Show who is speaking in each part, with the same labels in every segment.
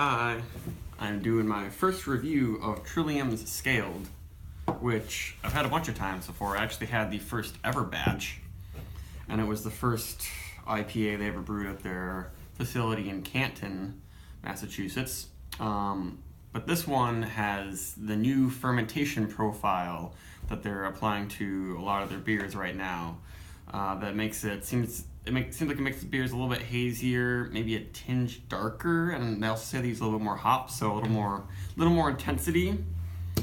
Speaker 1: Hi, I'm doing my first review of Trillium Scaled, which I've had a bunch of times before. I actually had the first ever batch, and it was the first IPA they ever brewed at their facility in Canton, Massachusetts. But this one has the new fermentation profile that they're applying to a lot of their beers right now. That makes it seems like it makes the beers a little bit hazier, maybe a tinge darker, and they also say they use a little bit more hops, so a little more intensity,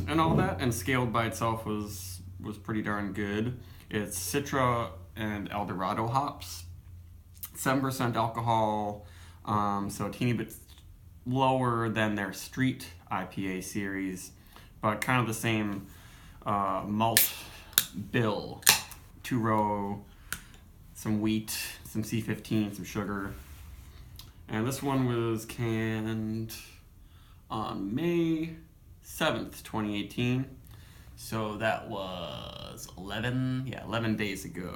Speaker 1: and all that. And Scaled by itself was pretty darn good. It's Citra and Eldorado hops, 7% alcohol, so a teeny bit lower than their Street IPA series, but kind of the same malt bill, 2-row. Some wheat, some C15, some sugar. And this one was canned on May 7th, 2018. So that was 11 days ago.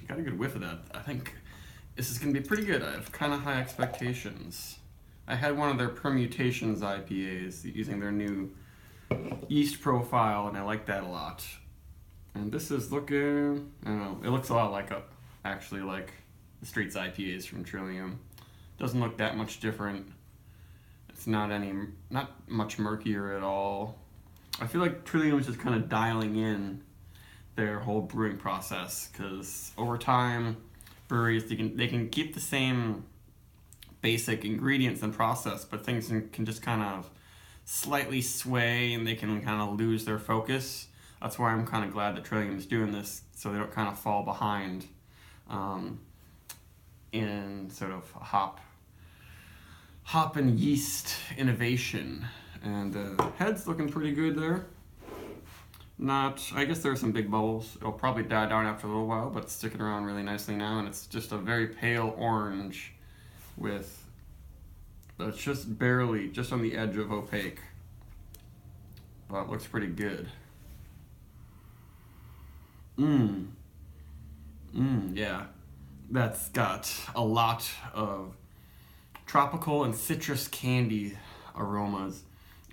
Speaker 1: Got a good whiff of that. I think this is going to be pretty good. I have kind of high expectations. I had one of their permutations IPAs using their new yeast profile, and I like that a lot. And this is looking, I don't know, it looks a lot like like the Streets IPAs from Trillium. Doesn't look that much different. It's not much murkier at all. I feel like Trillium is just kind of dialing in their whole brewing process, because over time, breweries they can keep the same basic ingredients and process, but things can just kind of slightly sway, and they can kind of lose their focus. That's why I'm kind of glad that Trillium is doing this, so they don't kind of fall behind in sort of hop and yeast innovation. And the head's looking pretty good there. I guess there are some big bubbles. It'll probably die down after a little while, but it's sticking around really nicely now, and it's just a very pale orange it's just barely, just on the edge of opaque, but it looks pretty good. Yeah. That's got a lot of tropical and citrus candy aromas.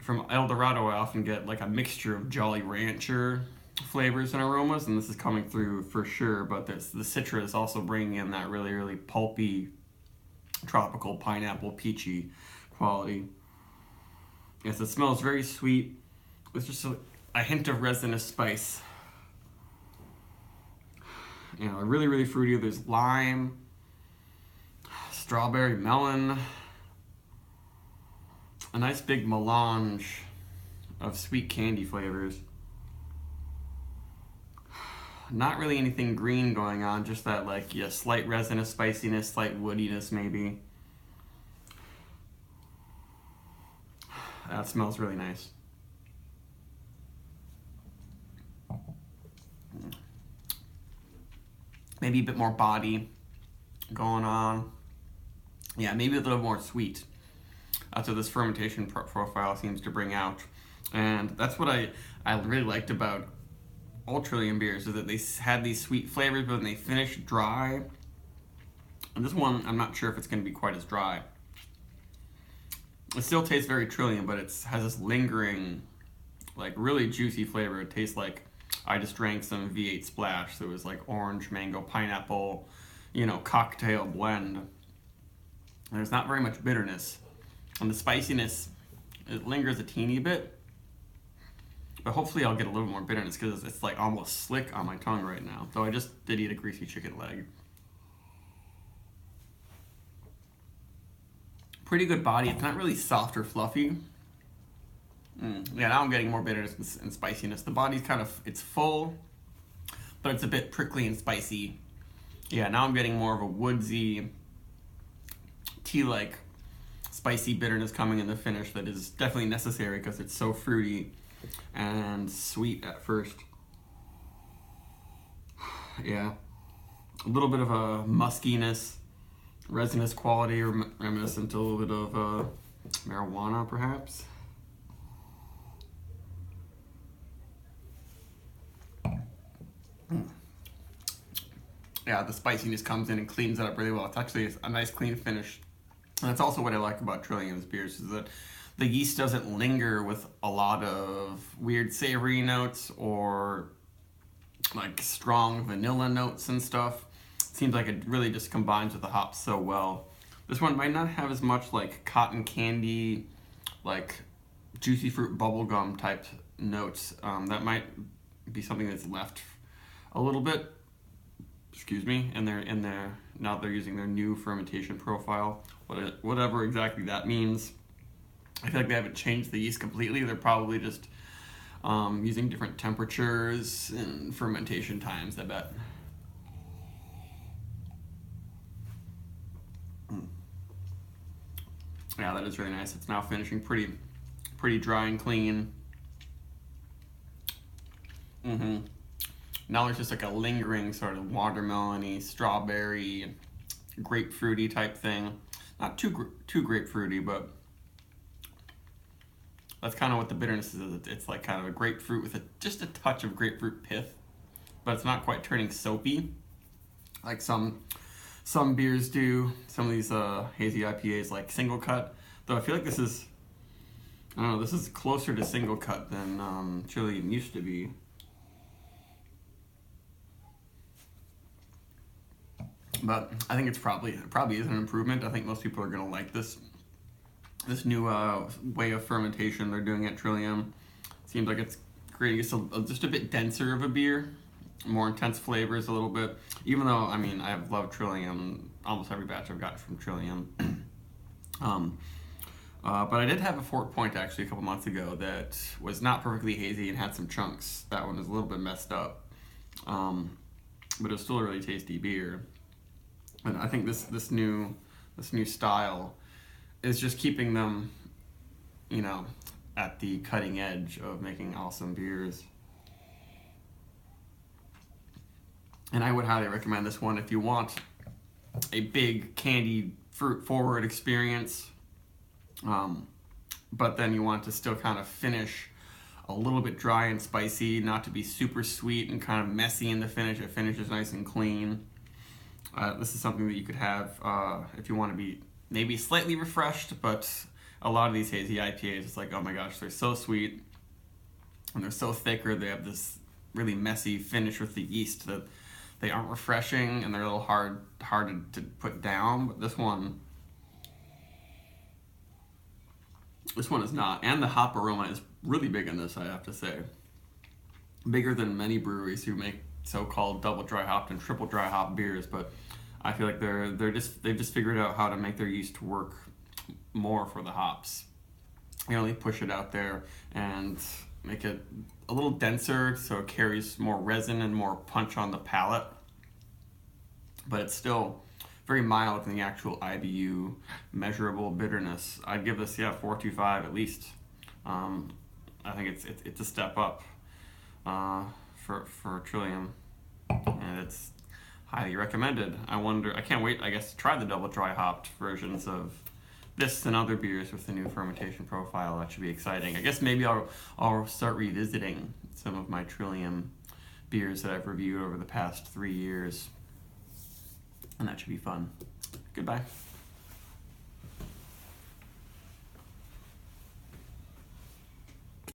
Speaker 1: From Eldorado, I often get like a mixture of Jolly Rancher flavors and aromas, and this is coming through for sure, but the Citra is also bringing in that really, really pulpy, tropical, pineapple, peachy quality. Yes, it smells very sweet with just a hint of resinous spice. Really, really fruity. There's lime, strawberry, melon, a nice big melange of sweet candy flavors. Not really anything green going on, just that slight resinous spiciness, slight woodiness maybe. That smells really nice. Maybe a bit more body going on. Yeah, maybe a little more sweet. That's what this fermentation profile seems to bring out. And that's what I really liked about all Trillium beers, is that they had these sweet flavors, but when they finish dry. And this one, I'm not sure if it's going to be quite as dry. It still tastes very Trillium, but it has this lingering, really juicy flavor. It tastes like I just drank some V8 Splash, so it was like orange, mango, pineapple, cocktail blend. And there's not very much bitterness. And the spiciness, it lingers a teeny bit, but hopefully I'll get a little more bitterness, because it's almost slick on my tongue right now. Though I just did eat a greasy chicken leg. Pretty good body. It's not really soft or fluffy. Yeah, now I'm getting more bitterness and spiciness. The body's it's full, but it's a bit prickly and spicy. Yeah, now I'm getting more of a woodsy, tea-like, spicy bitterness coming in the finish that is definitely necessary, because it's so fruity and sweet at first. Yeah, a little bit of a muskiness, resinous quality, reminiscent to a little bit of marijuana, perhaps. Yeah, the spiciness comes in and cleans it up really well. It's actually a nice clean finish. And that's also what I like about Trillium's beers, is that the yeast doesn't linger with a lot of weird savory notes or like strong vanilla notes and stuff. It seems like it really just combines with the hops so well. This one might not have as much like cotton candy, like juicy fruit bubblegum type notes. That might be something that's left a little bit, excuse me, in their now they're using their new fermentation profile, whatever exactly that means. I feel like they haven't changed the yeast completely. They're probably just using different temperatures and fermentation times, I bet. Yeah, that is really nice. It's now finishing pretty dry and clean. Now there's just like a lingering sort of watermelony, strawberry, grapefruity type thing. Not too grapefruity, but that's kind of what the bitterness is. It's like kind of a grapefruit with just a touch of grapefruit pith, but it's not quite turning soapy like some beers do. Some of these hazy IPAs like single cut. Though I feel like this is, I don't know, this is closer to single cut than Trillium used to be. But I think it probably is an improvement. I think most people are gonna like this new way of fermentation they're doing at Trillium. Seems like it's creating just a bit denser of a beer, more intense flavors a little bit. Even though, I mean, I've loved Trillium, almost every batch I've gotten from Trillium. But I did have a Fort Point actually a couple months ago that was not perfectly hazy and had some chunks. That one was a little bit messed up, but it was still a really tasty beer. And I think this new style is just keeping them, you know, at the cutting edge of making awesome beers. And I would highly recommend this one if you want a big candied fruit forward experience, but then you want to still kind of finish a little bit dry and spicy, not to be super sweet and kind of messy in the finish. It finishes nice and clean. This is something that you could have if you want to be maybe slightly refreshed, but a lot of these hazy IPAs, it's like, oh my gosh, they're so sweet and they're so thick, or they have this really messy finish with the yeast that they aren't refreshing and they're a little hard to put down. But this one is not, and the hop aroma is really big in this, I have to say. Bigger than many breweries who make so-called double dry hopped and triple dry hop beers, but I feel like they've just figured out how to make their yeast work more for the hops. You know, they push it out there and make it a little denser so it carries more resin and more punch on the palate, but it's still very mild in the actual IBU measurable bitterness. I'd give this 4.25 at least. I think it's a step up for Trillium, and it's highly recommended. I can't wait, I guess, to try the double dry hopped versions of this and other beers with the new fermentation profile. That should be exciting. I guess maybe I'll start revisiting some of my Trillium beers that I've reviewed over the past 3 years, and that should be fun. Goodbye.